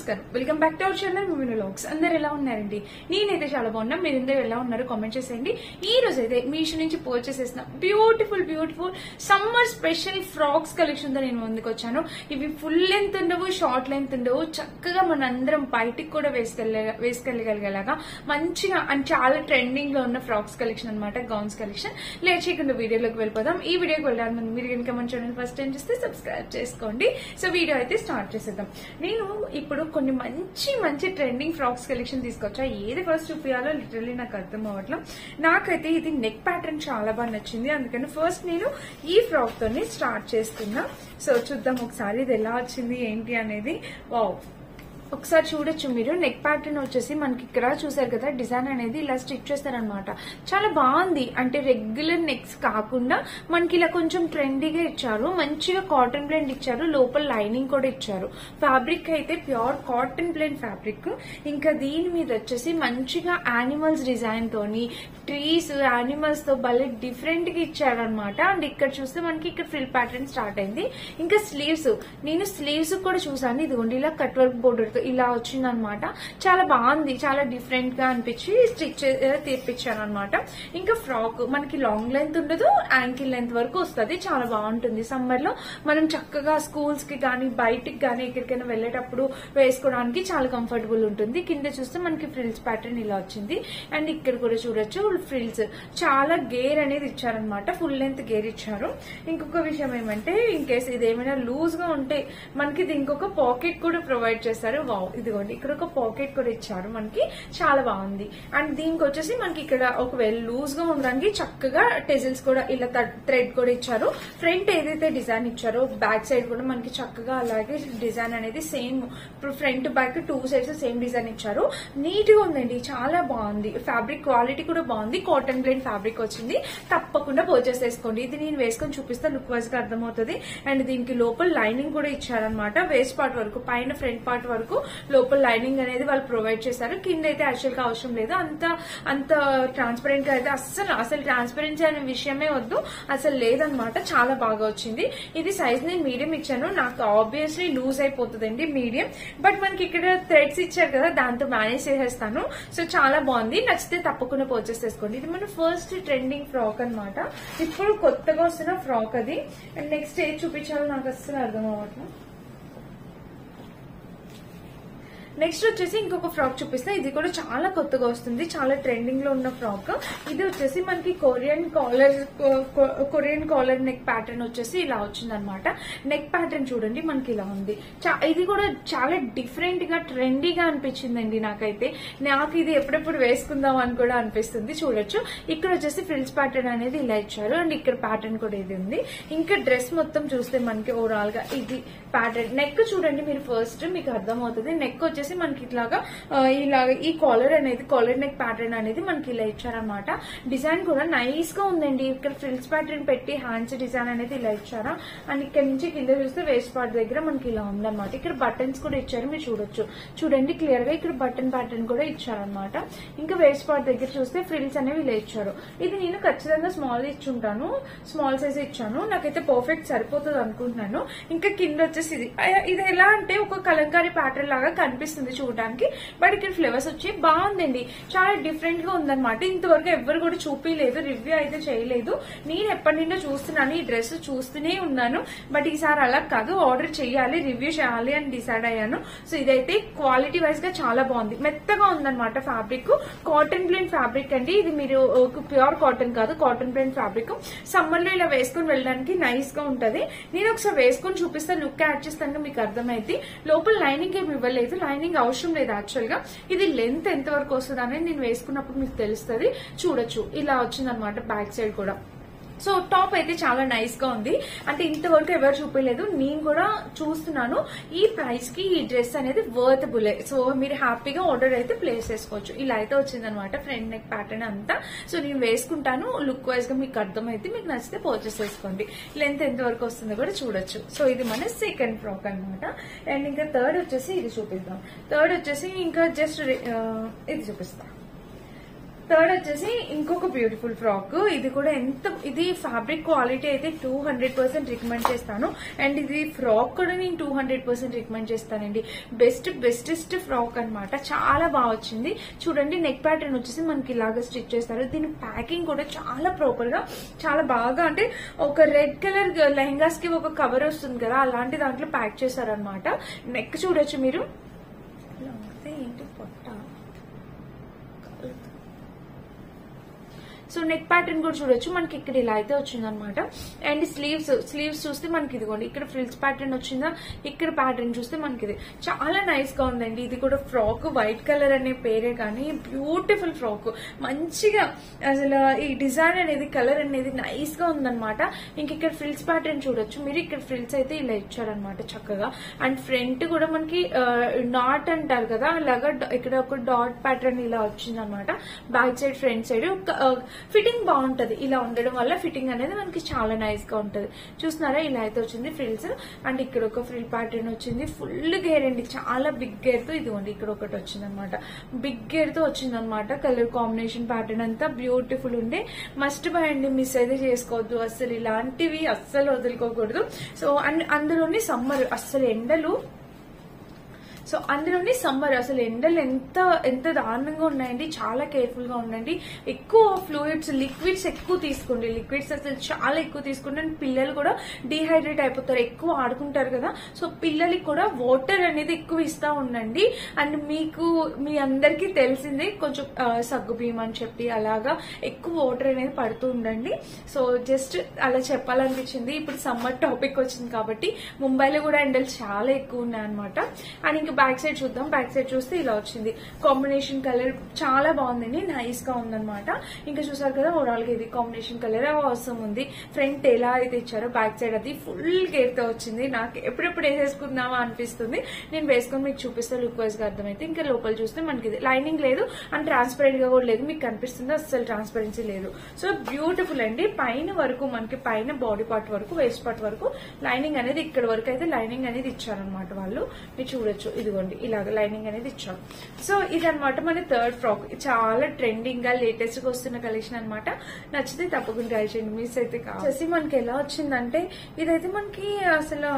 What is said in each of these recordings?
నమస్కారం, welcome back to our channel movie vlogs. అందరు ఎలా ఉన్నారండి? నేనైతే చాలా బాగున్నా. మీరందరూ ఎలా ఉన్నారో కామెంట్ చేసేయండి. ఈ రోజు అయితే మీషో నుంచి పర్చేస్ చేసిన beautiful summer special frocks collection తో నేను ముందుకు వచ్చాను. ఇవి ఫుల్ లెంత్ ఉండవు, షార్ట్ లెంత్ ఉండవు, చక్కగా మన అందరం బయటికి కూడా వేసుకెళ్ళగలిగేలాగా మంచిగా అండ్ చాలా ట్రెండింగ్ లో ఉన్న ఫ్రాక్స్ కలెక్షన్ అనమాట, గౌన్స్ కలెక్షన్. లేట్ చేయకుండా వీడియోలోకి వెళ్ళిపోదాం. ఈ వీడియోకి వెళ్ళడానికి ముందు మీరు కనుక మన ఛానల్ ఫస్ట్ టైం చూస్తే సబ్స్క్రైబ్ చేసుకోండి. సో వీడియో అయితే స్టార్ట్ చేసేద్దాం. నేను ఇప్పుడు కొన్ని మంచి ట్రెండింగ్ ఫ్రాక్స్ కలెక్షన్ తీసుకొచ్చా. ఏది ఫస్ట్ చూపించాలో లిటరల్లీ నాకు అర్థం అవ్వట్లేదు. నాకైతే ఇది నెక్ ప్యాటర్న్ చాలా బాగా నచ్చింది, అందుకని ఫస్ట్ నేను ఈ ఫ్రాక్ తోని స్టార్ట్ చేస్తున్నా. సో చూద్దాం ఒకసారి ఇది ఎలా వచ్చింది ఏంటి అనేది. వావ్, ఒకసారి చూడొచ్చు మీరు. నెక్ ప్యాటర్న్ వచ్చేసి మనకి ఇక్కడ చూసారు కదా, డిజైన్ అనేది ఇలా స్టిచ్ చేస్తారనమాట. చాలా బాగుంది. అంటే రెగ్యులర్ నెక్స్ కాకుండా మనకి ఇలా కొంచెం ట్రెండీగా ఇచ్చారు. మంచిగా కాటన్ బ్లెండ్ ఇచ్చారు, లోపల లైనింగ్ కూడా ఇచ్చారు. ఫ్యాబ్రిక్ అయితే ప్యూర్ కాటన్ బ్లెండ్ ఫ్యాబ్రిక్. ఇంకా దీని మీద వచ్చేసి మంచిగా యానిమల్స్ డిజైన్ తోని ట్రీస్ యానిమల్స్ తో భలే డిఫరెంట్ గా ఇచ్చారనమాట. అండ్ ఇక్కడ చూస్తే మనకి ఇక్కడ ఫ్రిల్ ప్యాటర్న్ స్టార్ట్ అయింది. ఇంకా స్లీవ్స్, నేను స్లీవ్స్ కూడా చూసాను. ఇదిగోండి ఇలా కట్ వర్క్ బోర్డర్ తో ఇలా వచ్చింది అనమాట. చాలా బాగుంది, చాలా డిఫరెంట్ గా అనిపించి స్టిచ్ తీర్పించాను అనమాట. ఇంకా ఫ్రాక్ మనకి లాంగ్ లెంత్ ఉండదు, యాంకిల్ లెంత్ వరకు వస్తుంది. చాలా బాగుంటుంది. సమ్మర్ లో మనం చక్కగా స్కూల్స్ కి కానీ బయటికి కానీ ఎక్కడికైనా వెళ్లేటప్పుడు వేసుకోవడానికి చాలా కంఫర్టబుల్ ఉంటుంది. కింద చూస్తే మనకి ఫ్రిల్స్ ప్యాటర్న్ ఇలా వచ్చింది. అండ్ ఇక్కడ కూడా చూడొచ్చు ఫ్రిల్స్, చాలా గేర్ అనేది ఇచ్చారనమాట. ఫుల్ లెంత్ గేర్ ఇచ్చారు. ఇంకొక విషయం ఏమంటే, ఇన్ కేసు ఇది ఏమైనా లూజ్ గా ఉంటే మనకి దీనికి ఒక పాకెట్ కూడా ప్రొవైడ్ చేస్తారు. వావ్, ఇదిగోండి ఇక్కడ ఒక పాకెట్ కూడా ఇచ్చారు మనకి. చాలా బాగుంది. అండ్ దీనికి వచ్చేసి మనకి ఇక్కడ ఒకవేళ లూజ్ గా ఉండడానికి చక్కగా టెజిల్స్ కూడా ఇలా థ్రెడ్ కూడా ఇచ్చారు. ఫ్రంట్ ఏదైతే డిజైన్ ఇచ్చారో బ్యాక్ సైడ్ కూడా మనకి చక్కగా అలాగే డిజైన్ అనేది same, front back two sides same design ఇచ్చారు. నీట్ గా ఉందండి, చాలా బాగుంది. ఫ్యాబ్రిక్ క్వాలిటీ కూడా బాగుంది. కాటన్ బ్లెండ్ ఫ్యాబ్రిక్ వచ్చింది. తప్పకుండా పర్చేస్ చేసుకోండి. ఇది నేను వేసుకొని చూపిస్తే లుక్ వైజ్ గా అర్థమవుతుంది. అండ్ దీనికి లోపల లైనింగ్ కూడా ఇచ్చారనమాట. వేస్ట్ పార్ట్ వరకు, పైన ఫ్రంట్ పార్ట్ వరకు లోపల లైనింగ్ అనేది వాళ్ళు ప్రొవైడ్ చేశారు. కింద అయితే యాక్చువల్ గా అవసరం లేదు. అంత ట్రాన్స్పరెంట్ గా అయితే అసలు ట్రాన్స్పరెన్సీ అనే విషయమే వద్దు, అసలు లేదనమాట. చాలా బాగా వచ్చింది. ఇది సైజ్ నేను మీడియం ఇచ్చాను. నాకు ఆబ్వియస్లీ లూజ్ అయిపోతుందండి మీడియం, బట్ మనకి ఇక్కడ థ్రెడ్స్ ఇచ్చారు కదా, దాంతో మేనేజ్ చేసేస్తాను. సో చాలా బాగుంది. నచ్చితే తప్పకుండా పర్చేస్ చేసుకోండి. ఇది మన ఫస్ట్ ట్రెండింగ్ ఫ్రాక్ అనమాట. ఇప్పుడు కొత్తగా వస్తున్న ఫ్రాక్ అది. అండ్ నెక్స్ట్ ఏది చూపించాలో నాకు అస్సలు అర్థం అవ్వట్లేదు. నెక్స్ట్ వచ్చేసి ఇంకొక ఫ్రాక్ చూపిస్తా. ఇది కూడా చాలా కొత్తగా వస్తుంది, చాలా ట్రెండింగ్ లో ఉన్న ఫ్రాక్. ఇది వచ్చేసి మనకి కొరియన్ కాలర్ నెక్ ప్యాటర్న్ వచ్చేసి ఇలా వచ్చింది అనమాట. నెక్ ప్యాటర్న్ చూడండి మనకి ఇలా ఉంది. ఇది కూడా చాలా డిఫరెంట్ గా ట్రెండీగా అనిపించిందండి నాకైతే. నాకు ఇది ఎప్పుడెప్పుడు వేసుకుందాం అని కూడా అనిపిస్తుంది. చూడొచ్చు ఇక్కడ వచ్చేసి ఫ్రిల్స్ ప్యాటర్న్ అనేది ఇలా ఇచ్చారు. అండ్ ఇక్కడ ప్యాటర్న్ కూడా ఇది ఉంది. ఇంకా డ్రెస్ మొత్తం చూస్తే మనకి ఓవరాల్ గా ఇది ప్యాటర్న్. నెక్ చూడండి మీరు, ఫస్ట్ మీకు అర్థమవుతుంది. నెక్ వచ్చేసి మనకి ఇలాగా ఈ కాలర్ నెక్ ప్యాటర్న్ అనేది మనకి ఇలా ఇచ్చారనమాట. డిజైన్ కూడా నైస్ గా ఉందండి. ఇక్కడ ఫ్రిల్స్ ప్యాటర్న్ పెట్టి హ్యాండ్స్ డిజైన్ అనేది ఇలా ఇచ్చారా. అండ్ ఇక్కడ నుంచి కింద చూస్తే వేస్ట్ పార్ట్ దగ్గర మనకి ఇలా ఉందన్నమాట. ఇక్కడ బటన్స్ కూడా ఇచ్చారు, మీరు చూడొచ్చు. చూడండి క్లియర్ గా ఇక్కడ బటన్ ప్యాటర్న్ కూడా ఇచ్చారనమాట. ఇంకా వేస్ట్ పార్ట్ దగ్గర చూస్తే ఫ్రిల్స్ అనేవి ఇలా ఇచ్చారు. ఇది నేను ఖచ్చితంగా స్మాల్ ఇచ్చుంటాను, స్మాల్ సైజ్ ఇచ్చాను. నాకైతే పర్ఫెక్ట్ సరిపోతుంది అనుకుంటున్నాను. ఇంకా కింద వచ్చేసి ఇది ఎలా అంటే ఒక కలంకారీ ప్యాటర్న్ లాగా కనిపిస్తుంది చూడడానికి, బట్ ఇక్కడ ఫ్లేవర్స్ వచ్చి బాగుందండి. చాలా డిఫరెంట్ గా ఉందన్నమాట. ఇంతవరకు ఎవరు కూడా చూపించలేదు, రివ్యూ అయితే చేయలేదు. నేను ఎప్పటి నుండో చూస్తున్నాను, ఈ డ్రెస్ చూస్తూనే ఉన్నాను. బట్ ఈసారి అలా కాదు, ఆర్డర్ చేయాలి, రివ్యూ చేయాలి అని డిసైడ్ అయ్యాను. సో ఇదైతే క్వాలిటీ వైజ్ గా చాలా బాగుంది. మెత్తగా ఉందన్నమాట ఫ్యాబ్రిక్. కాటన్ బ్లెండ్ ఫ్యాబ్రిక్ అండి ఇది. మీరు ప్యూర్ కాటన్ కాదు, కాటన్ బ్లెండ్ ఫ్యాబ్రిక్. సమ్మర్ లో ఇలా వేసుకుని వెళ్ళడానికి నైస్ గా ఉంటది. నేను ఒకసారి వేసుకుని చూపిస్తాను, లుక్ యాడ్ చేస్తాను, మీకు అర్థమైంది. లోపల లైనింగ్ ఏమి ఇవ్వలేదు, లైనింగ్ అవసరం లేదు యాక్చువల్ గా. ఇది లెంత్ ఎంత వరకు వస్తుంది అనేది నేను వేసుకున్నప్పుడు మీకు తెలుస్తుంది. చూడొచ్చు ఇలా వచ్చిందనమాట బ్యాక్ సైడ్ కూడా. సో టాప్ అయితే చాలా నైస్ గా ఉంది. అంటే ఇంతవరకు ఎవరు చూపించలేదు, నేను కూడా చూస్తున్నాను. ఈ ప్రైస్ కి ఈ డ్రెస్ అనేది వర్తబుల్. సో మీరు హ్యాపీగా ఆర్డర్ అయితే ప్లేస్ చేసుకోవచ్చు. ఇలా అయితే వచ్చిందనమాట ఫ్రంట్ నెక్ ప్యాటర్న్ అంతా. సో నేను వేసుకుంటాను, లుక్ వైజ్ గా మీకు అర్థమైతే మీకు నచ్చితే పర్చేస్ చేసుకోండి. లెంత్ ఎంత వరకు వస్తుందో కూడా చూడొచ్చు. సో ఇది మన సెకండ్ ఫ్రాక్ అనమాట. అండ్ ఇంకా థర్డ్ వచ్చేసి ఇది చూపిద్దాం. థర్డ్ వచ్చేసి ఇంకా జస్ట్ ఇది చూపిస్తా. థర్డ్ వచ్చేసి ఇంకొక బ్యూటిఫుల్ ఫ్రాక్. ఇది కూడా ఇది ఫ్యాబ్రిక్ క్వాలిటీ అయితే 200% రికమెండ్ చేస్తాను. అండ్ ఇది ఫ్రాక్ కూడా నేను 200% రికమెండ్ చేస్తానండి. బెస్టెస్ట్ ఫ్రాక్ అన్నమాట. చాలా బాగా వచ్చింది. చూడండి నెక్ ప్యాటర్న్ వచ్చేసి మనకి ఇలాగా స్టిచ్ చేస్తారు. దీని ప్యాకింగ్ కూడా చాలా ప్రాపర్ గా, చాలా బాగా, అంటే ఒక రెడ్ కలర్ లెహంగాస్ కి ఒక కవర్ వస్తుంది కదా, అలాంటి దాంట్లో ప్యాక్ చేశారనమాట. నెక్ చూడొచ్చు మీరు. ఏంటి పొట్ట. సో నెక్ ప్యాటర్న్ కూడా చూడొచ్చు మనకి ఇక్కడ ఇలా అయితే వచ్చింది అనమాట. అండ్ స్లీవ్స్ చూస్తే మనకి ఇదిగోండి ఇక్కడ ఫ్రిల్స్ ప్యాటర్న్ వచ్చిందా, ఇక్కడ ప్యాటర్న్ చూస్తే మనకి ఇది చాలా నైస్ గా ఉందండి. ఇది కూడా ఫ్రాక్ వైట్ కలర్ అనే పేరే కానీ బ్యూటిఫుల్ ఫ్రాక్. మంచిగా అసలు ఈ డిజైన్ అనేది, కలర్ అనేది నైస్ గా ఉందన్నమాట. ఇంక ఇక్కడ ఫ్రిల్స్ ప్యాటర్న్ చూడొచ్చు మీరు. ఇక్కడ ఫ్రిల్స్ అయితే ఇలా ఇచ్చారనమాట చక్కగా. అండ్ ఫ్రంట్ కూడా మనకి నాట్ అంటారు కదా, అలాగా ఇక్కడ ఒక డాట్ ప్యాటర్న్ ఇలా వచ్చింది అనమాట. Back side front side fitting బాగుంటది. ఇలా ఉండడం వల్ల ఫిట్టింగ్ అనేది మనకి చాలా నైస్ గా ఉంటది. చూస్తున్నారా ఇలా అయితే వచ్చింది ఫ్రిల్స్. అండ్ ఇక్కడ ఒక ఫ్రిల్ ప్యాటర్న్ వచ్చింది. ఫుల్ గేర్ అండి, చాలా బిగ్ గేర్ తో. ఇదిగోండి ఇక్కడ ఒకటి వచ్చింది అనమాట, బిగ్ గేర్ తో వచ్చింది అనమాట. కలర్ కాంబినేషన్ ప్యాటర్న్ అంతా బ్యూటిఫుల్ ఉండే. మస్ట్ బై అండి, మిస్ అయితే చేసుకోవద్దు అస్సలు. ఇలాంటివి అస్సలు వదులుకోకూడదు. సో అందులోని సమ్మర్ అస్సలు ఎండలు, అందులోని సమ్మర్ అసలు ఎండలు ఎంత దారుణంగా ఉన్నాయండి. చాలా కేర్ఫుల్ గా ఉండండి. ఎక్కువ ఫ్లూయిడ్స్, లిక్విడ్స్ ఎక్కువ తీసుకోండి. లిక్విడ్స్ అసలు చాలా ఎక్కువ తీసుకోండి. అండ్ పిల్లలు కూడా డీహైడ్రేట్ అయిపోతారు, ఎక్కువ ఆడుకుంటారు కదా. సో పిల్లలకి కూడా వాటర్ అనేది ఎక్కువ ఇస్తా ఉండండి. అండ్ మీ అందరికీ తెలిసిందే కొంచెం సగ్గుబియ్యం అని చెప్పి అలాగా ఎక్కువ వాటర్ అనేది పడుతూ ఉండండి. సో జస్ట్ అలా చెప్పాలనిపించింది. ఇప్పుడు సమ్మర్ టాపిక్ వచ్చింది కాబట్టి ముంబైలో కూడా ఎండలు చాలా ఎక్కువ ఉన్నాయి అనమాట. అండ్ ఇంకా బ్యాక్ సైడ్ చూద్దాం. బ్యాక్ సైడ్ చూస్తే ఇలా వచ్చింది. కాంబినేషన్ కలర్ చాలా బాగుందండి, నైస్ గా ఉందన్నమాట. ఇంకా చూసారు కదా ఓవరాల్ గా ఇది కాంబినేషన్ కలర్ అవసరం ఉంది. ఫ్రంట్ ఎలా అయితే ఇచ్చారో బ్యాక్ సైడ్ అది ఫుల్ కేర్ తో వచ్చింది. నాకు ఎప్పుడెప్పుడు వేసేసుకుందామా అనిపిస్తుంది. నేను వేసుకొని మీకు చూపిస్తే లుక్ వైజ్ గా అర్థమైతే. ఇంకా లోపల చూస్తే మనకి ఇది లైనింగ్ లేదు అండ్ ట్రాన్స్పరెంట్ గా కూడా లేదు. మీకు కనిపిస్తుంది అస్సలు ట్రాన్స్పరెన్సీ లేదు. సో బ్యూటిఫుల్ అండి. పైన వరకు మనకి పైన బాడీ పార్ట్ వరకు, వేస్ట్ పార్ట్ వరకు లైనింగ్ అనేది ఇక్కడ వరకు అయితే లైనింగ్ అనేది ఇచ్చారనమాట వాళ్ళు. మీరు చూడొచ్చు ఇదిగోండి ఇలాగ లైనింగ్ అనేది ఇచ్చారు. సో ఇదనమాట మన థర్డ్ ఫ్రాక్. చాలా ట్రెండింగ్ గా లేటెస్ట్ గా వస్తున్న కలెక్షన్ అనమాట. నచ్చితే తప్పకుండా ట్రై చేయండి, మిస్ అయితే కాదు. మనకి ఎలా వచ్చిందంటే ఇదైతే మనకి అసలు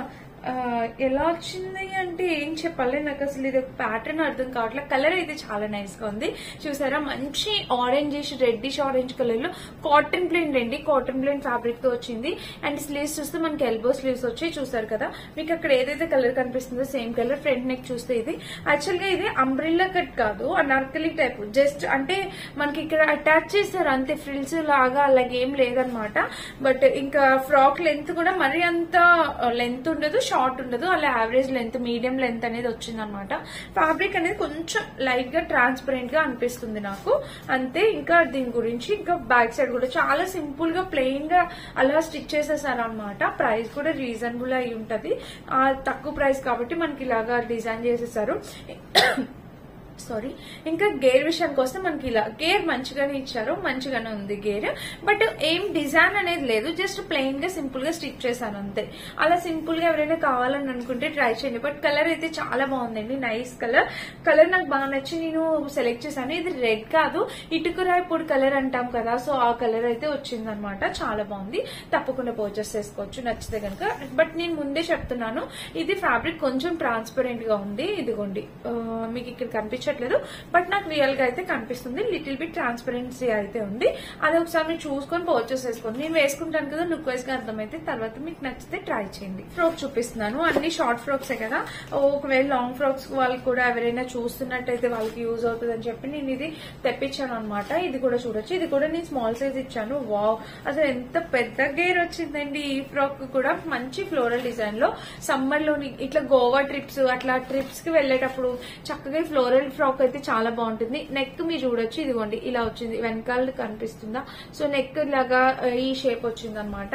ఎలా వచ్చింది అంటే ఏం చెప్పాలి, నాకు అసలు ఇది ప్యాటర్న్ అర్థం కావట్లేదు. కలర్ అయితే చాలా నైస్ గా ఉంది. చూసారా మంచి ఆరెంజ్ రెడ్డిష్ ఆరెంజ్ కలర్ లో కాటన్ బ్లెండ్ అండి, కాటన్ బ్లెండ్ ఫ్యాబ్రిక్ తో వచ్చింది. అండ్ స్లీవ్స్ చూస్తే మనకి ఎల్బో స్లీవ్స్ వచ్చి చూసారు కదా. మీకు అక్కడ ఏదైతే కలర్ కనిపిస్తుందో సేమ్ కలర్. ఫ్రంట్ నెక్ చూస్తే ఇది యాక్చువల్ గా ఇది అంబ్రిల్లా కట్ కాదు, అనార్కలి టైప్. జస్ట్ అంటే మనకి ఇక్కడ అటాచ్ చేస్తారు అంతే, ఫ్రిల్స్ లాగా అలాగేం లేదనమాట. బట్ ఇంకా ఫ్రాక్ లెంత్ కూడా మరీ అంత లెంత్ ఉండదు, షార్ట్ ఉండదు, అలా యావరేజ్ లెంత్, మీడియం లెంత్ అనేది వచ్చింది అనమాట. ఫ్యాబ్రిక్ అనేది కొంచెం లైట్ గా ట్రాన్స్పరెంట్ గా అనిపిస్తుంది నాకు అంతే. ఇంకా దీని గురించి ఇంకా బ్యాక్ సైడ్ కూడా చాలా సింపుల్ గా ప్లెయిన్ గా అలా స్టిచ్ చేసేసారు అనమాట. ప్రైస్ కూడా రీజనబుల్ అయి ఉంటది, తక్కువ ప్రైస్ కాబట్టి మనకి ఇలాగా డిజైన్ చేసేసారు. సారీ. ఇంకా గేర్ విషయానికి వస్తే మనకి ఇలా గేర్ మంచిగానే ఇచ్చారు, మంచిగానే ఉంది గేర్. బట్ ఏం డిజైన్ అనేది లేదు, జస్ట్ ప్లెయిన్ గా సింపుల్ గా స్టిచ్ చేశాను అంతే. అలా సింపుల్ గా ఎవరైనా కావాలని అనుకుంటే ట్రై చేయండి. బట్ కలర్ అయితే చాలా బాగుందండి, నైస్ కలర్. కలర్ నాకు బాగా నచ్చి నేను సెలెక్ట్ చేశాను. ఇది రెడ్ కాదు, ఇటుకురాయి పొడి కలర్ అంటాం కదా, సో ఆ కలర్ అయితే వచ్చింది అనమాట. చాలా బాగుంది, తప్పకుండా పర్చేస్ చేసుకోవచ్చు నచ్చితే కనుక. బట్ నేను ముందే చెప్తున్నాను, ఇది ఫ్యాబ్రిక్ కొంచెం ట్రాన్స్పరెంట్ గా ఉంది. ఇదిగోండి మీకు ఇక్కడ కనిపించట్లేదు, బట్ నాకు రియల్ గా అయితే కనిపిస్తుంది. లిటిల్ బిట్ ట్రాన్స్పరెన్సీ అయితే ఉంది. అది ఒకసారి మీరు చూసుకొని పర్చేస్ చేసుకోండి. నేను వేసుకుంటాను కదా, లుక్ వైజ్ గా అర్థమైతే తర్వాత మీకు నచ్చితే ట్రై చేయండి. ఫ్రాక్ చూపిస్తున్నాను, అన్ని షార్ట్ ఫ్రాక్సే కదా. ఒకవేళ లాంగ్ ఫ్రాక్స్ వాళ్ళకి కూడా ఎవరైనా చూస్తున్నట్టయితే వాళ్ళకి యూజ్ అవుతుంది అని చెప్పి నేను ఇది తెప్పించాను అనమాట. ఇది కూడా చూడొచ్చు, ఇది కూడా నేను స్మాల్ సైజ్ ఇచ్చాను. వావ్, అసలు ఎంత పెద్ద గేర్ వచ్చిందండి. ఈ ఫ్రాక్ కూడా మంచి ఫ్లోరల్ డిజైన్ లో సమ్మర్ లోని ఇట్లా గోవా ట్రిప్స్ అట్లా ట్రిప్స్ కి వెళ్లేటప్పుడు చక్కగా ఫ్లోరల్ ఫ్రాక్ అయితే చాలా బాగుంటుంది. నెక్ మీరు చూడొచ్చు, ఇదిగోండి ఇలా వచ్చింది, వెనకాల కనిపిస్తుందా. సో నెక్ లాగా ఈ షేప్ వచ్చింది అనమాట.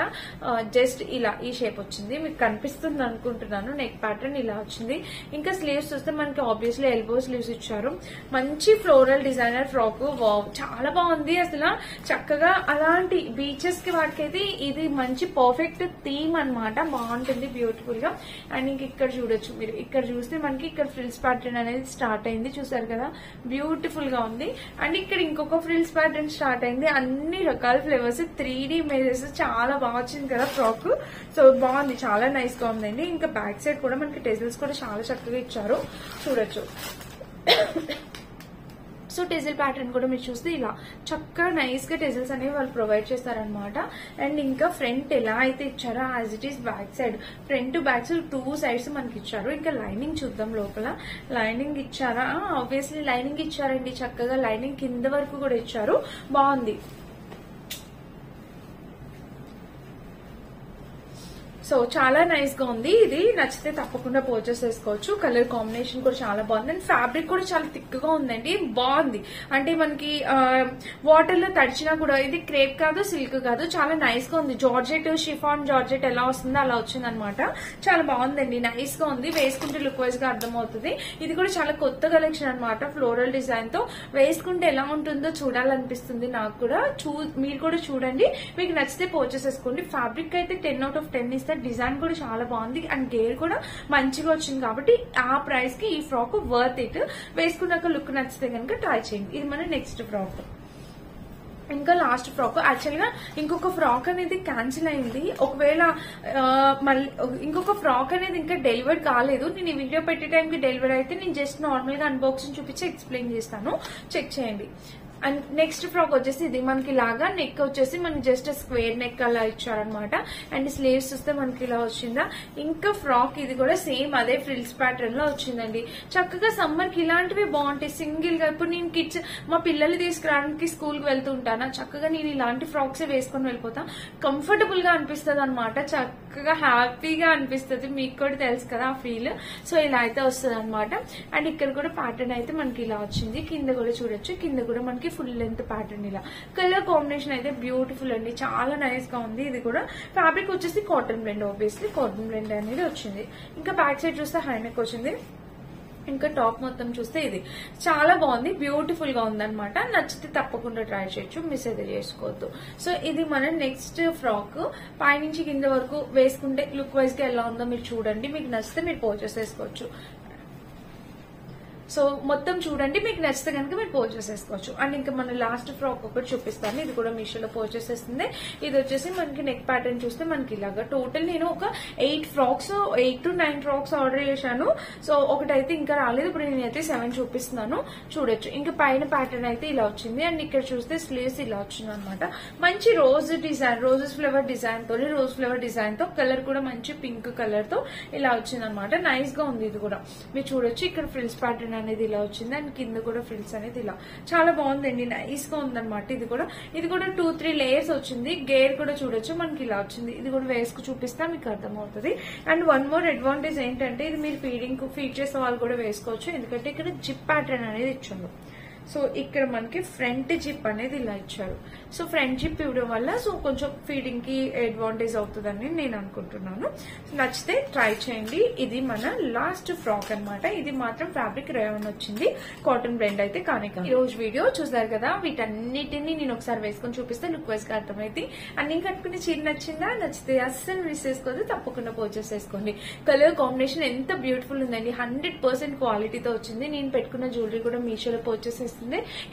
జస్ట్ ఇలా ఈ షేప్ వచ్చింది, మీకు కనిపిస్తుంది అనుకుంటున్నాను. నెక్ ప్యాటర్న్ ఇలా వచ్చింది. ఇంకా స్లీవ్స్ చూస్తే మనకి ఆబ్వియస్లీ ఎల్బో స్లీవ్స్ ఇచ్చారు. మంచి ఫ్లోరల్ డిజైనర్ ఫ్రాక్. వావ్, చాలా బాగుంది అసలు. చక్కగా అలాంటి బీచెస్ కి వాటికైతే ఇది మంచి పర్ఫెక్ట్ థీమ్ అనమాట. బాగుంటుంది బ్యూటిఫుల్ గా. అండ్ ఇంక ఇక్కడ చూడొచ్చు మీరు, ఇక్కడ చూస్తే మనకి ఇక్కడ ఫ్రిల్స్ ప్యాటర్న్ అనేది స్టార్ట్ అయింది. చూసారు చూసారు కదా, బ్యూటిఫుల్ గా ఉంది. అండ్ ఇక్కడ ఇంకొక ఫ్రిల్స్ ప్యాటర్న్ స్టార్ట్ అయింది. అన్ని రకాల ఫ్లేవర్స్, 3D ఇమేజెస్, చాలా బాగా వచ్చింది కదా ఫ్రాక్. సో బాగుంది, చాలా నైస్ గా ఉందండి. ఇంకా బ్యాక్ సైడ్ కూడా మనకి టెజిల్స్ కూడా చాలా చక్కగా ఇచ్చారు, చూడొచ్చు. సో టెజిల్ ప్యాటర్న్ కూడా మీరు చూస్తే ఇలా చక్కగా నైస్ గా టెజిల్స్ అనేవి వాళ్ళు ప్రొవైడ్ చేస్తారనమాట. అండ్ ఇంకా ఫ్రంట్ ఎలా అయితే ఇచ్చారో as it is back side, front back side 2 sides మనకి ఇచ్చారు. ఇంకా లైనింగ్ చూద్దాం, లోపల లైనింగ్ ఇచ్చారా? ఆబ్వియస్లీ లైనింగ్ ఇచ్చారండి, చక్కగా లైనింగ్ కింద వరకు కూడా ఇచ్చారు, బాగుంది. సో చాలా నైస్ గా ఉంది. ఇది నచ్చితే తప్పకుండా పర్చేస్ చేసుకోవచ్చు. కలర్ కాంబినేషన్ కూడా చాలా బాగుంది. అండ్ ఫ్యాబ్రిక్ కూడా చాలా థిక్ గా ఉందండి, బాగుంది. అంటే మనకి వాటర్ లో తడిచినా కూడా ఇది క్రేప్ కాదు, సిల్క్ కాదు, చాలా నైస్ గా ఉంది. జార్జెట్, షిఫాన్ జార్జెట్ ఎలా వస్తుందో అలా వచ్చింది అనమాట. చాలా బాగుందండి, నైస్ గా ఉంది. వేసుకుంటే లుక్ వైజ్ గా అర్థమవుతుంది. ఇది కూడా చాలా కొత్త కలెక్షన్ అనమాట, ఫ్లోరల్ డిజైన్ తో. వేసుకుంటే ఎలా ఉంటుందో చూడాలనిపిస్తుంది నాకు కూడా. మీరు కూడా చూడండి, మీకు నచ్చితే పర్చేస్ చేసుకోండి. ఫ్యాబ్రిక్ అయితే 10 out of 10 ఇస్తారు. డిజైన్ కూడా చాలా బాగుంది అండ్ గేర్ కూడా మంచిగా వచ్చింది కాబట్టి ఆ ప్రైస్ కి ఈ ఫ్రాక్ వర్త్ ఇట్. వేసుకున్నాక లుక్ నచ్చితే కనుక ట్రై చేయండి. ఇది మన నెక్స్ట్ ఫ్రాక్. ఇంకా లాస్ట్ ఫ్రాక్, యాక్చువల్ గా ఇంకొక ఫ్రాక్ అనేది క్యాన్సిల్ అయింది. ఒకవేళ మళ్ళీ ఇంకొక ఫ్రాక్ అనేది ఇంకా డెలివర్ కాలేదు. నేను ఈ వీడియో పెట్టే టైంకి డెలివరీ అయితే నేను జస్ట్ నార్మల్ గా అన్బాక్సింగ్ చూపించి ఎక్స్ప్లెయిన్ చేస్తాను, చెక్ చేయండి. అండ్ నెక్స్ట్ ఫ్రాక్ వచ్చేసి ఇది మనకి లాగా నెక్ వచ్చేసి మనకి జస్ట్ స్క్వేర్ నెక్ అలా ఇచ్చారనమాట. అండ్ స్లీవ్స్ చూస్తే మనకి ఇలా వచ్చిందా. ఇంకా ఫ్రాక్ ఇది కూడా సేమ్ అదే ఫ్రిల్స్ ప్యాటర్న్ లో వచ్చిందండి. చక్కగా సమ్మర్ కి ఇలాంటివి బాగుంటాయి సింగిల్ గా. ఇప్పుడు నేను కిడ్స్ మా పిల్లలు తీసుకురావడానికి స్కూల్ కి వెళ్తూ ఉంటాను, చక్కగా నేను ఇలాంటి ఫ్రాక్స్ వేసుకొని వెళ్ళిపోతా. కంఫర్టబుల్ గా అనిపిస్తుంది అనమాట, చక్కగా హ్యాపీగా అనిపిస్తుంది. మీకు కూడా తెలుసు కదా ఆ ఫీల్. సో ఇలా అయితే వస్తుంది అనమాట. అండ్ ఇక్కడ కూడా ప్యాటర్న్ అయితే మనకి ఇలా వచ్చింది. కింద కూడా చూడొచ్చు, కింద కూడా మనకి ఫుల్ లెంత్ ప్యాటర్న్. ఇలా కలర్ కాంబినేషన్ అయితే బ్యూటిఫుల్ అండి, చాలా నైస్ గా ఉంది. ఇది కూడా ఫ్యాబ్రిక్ వచ్చేసి cotton blend, obviously cotton blend అనేది వచ్చింది. ఇంకా బ్యాక్ సైడ్ చూస్తే హై నెక్ వచ్చింది. ఇంకా టాప్ మొత్తం చూస్తే ఇది చాలా బాగుంది, బ్యూటిఫుల్ గా ఉందన్నమాట. నచ్చితే తప్పకుండా ట్రై చేయొచ్చు, మిస్ అయితే చేసుకోవద్దు. సో ఇది మన నెక్స్ట్ ఫ్రాక్. పైనుంచి కింద వరకు వేసుకుంటే లుక్ వైజ్ గా ఎలా ఉందో మీరు చూడండి. మీకు నచ్చితే మీరు పర్చేస్ చేసుకోవచ్చు. సో మొత్తం చూడండి, మీకు నచ్చితే కనుక మీరు పర్చేస్ చేసుకోవచ్చు. అండ్ ఇంకా మన లాస్ట్ ఫ్రాక్ ఒకటి చూపిస్తాను. ఇది కూడా మీషోలో పర్చేస్ చేస్తుంది. ఇది వచ్చేసి మనకి నెక్ ప్యాటర్న్ చూస్తే మనకి ఇలాగా టోటల్ నేను ఒక 8 to 9 ఫ్రాక్స్ ఆర్డర్ చేశాను. సో ఒకటైతే ఇంకా రాలేదు, ఇప్పుడు నేనైతే 7 చూపిస్తున్నాను, చూడొచ్చు. ఇంకా పైన ప్యాటర్న్ అయితే ఇలా వచ్చింది. అండ్ ఇక్కడ చూస్తే స్లీవ్స్ ఇలా వచ్చింది అనమాట. మంచి rose design, roses flavour design తో, రోజ్ ఫ్లేవర్ డిజైన్ తో, కలర్ కూడా మంచి పింక్ కలర్ తో ఇలా వచ్చింది అనమాట. నైస్ గా ఉంది. ఇది కూడా మీరు చూడొచ్చు. ఇక్కడ ఫ్రిల్స్ ప్యాటర్న్ అనేది ఇలా వచ్చింది అండ్ కింద కూడా ఫ్రిల్స్ అనేది ఇలా చాలా బాగుందండి, నైస్ గా ఉందన్నమాట. ఇది కూడా 2-3 లేయర్స్ వచ్చింది. గేర్ కూడా చూడొచ్చు మనకి ఇలా వచ్చింది. ఇది కూడా వేసుకు చూపిస్తా మీకు అర్థమవుతుంది. అండ్ వన్ మోర్ అడ్వాంటేజ్ ఏంటంటే ఇది మీరు ఫీడ్ చేసే వాళ్ళు కూడా వేసుకోవచ్చు, ఎందుకంటే ఇక్కడ జిప్ ప్యాటర్న్ అనేది ఇచ్చారు. సో ఇక్కడ మనకి ఫ్రంట్ జిప్ అనేది ఇలా ఇచ్చారు. సో ఫ్రంట్ జిప్ ఇవ్వడం వల్ల సో కొంచెం ఫీడింగ్ కి అడ్వాంటేజ్ అవుతుందని నేను అనుకుంటున్నాను. నచ్చితే ట్రై చేయండి. ఇది మన లాస్ట్ ఫ్రాక్ అన్నమాట. ఇది మాత్రం ఫ్యాబ్రిక్ రేవన్ వచ్చింది, కాటన్ బ్లెండ్ అయితే కానీ. ఈ రోజు వీడియో చూసారు కదా, వీటన్నిటిని నేను ఒకసారి వేసుకొని చూపిస్తే లుక్ వైజ్ గా అర్థమైంది. అన్ని కట్టుకునే చీర నచ్చిందా? నచ్చితే అస్సలు మిస్ చేసుకోవద్దు, తప్పకుండా పర్చేస్ చేసుకోండి. కలర్ కాంబినేషన్ ఎంత బ్యూటిఫుల్ ఉందండి, 100% క్వాలిటీతో వచ్చింది. నేను పెట్టుకున్న జ్యువెలరీ కూడా మీషోలో పర్చేస్ చేస్తుంది.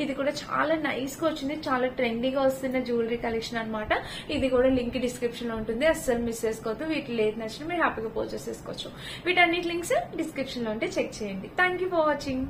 ఇది కూడా చాలా నైస్ గా వచ్చింది, చాలా ట్రెండీగా వస్తున్న జ్యువెలరీ కలెక్షన్ అనమాట. ఇది కూడా లింక్ డిస్క్రిప్షన్ లో ఉంటుంది, అస్సలు మిస్ చేసుకోవద్దు. వీటిలో ఏది నచ్చినా మీరు హ్యాపీగా పర్చేస్ చేసుకోవచ్చు. వీటన్నిటి లింక్స్ డిస్క్రిప్షన్ లో ఉంటే చెక్ చేయండి. Thank you for watching.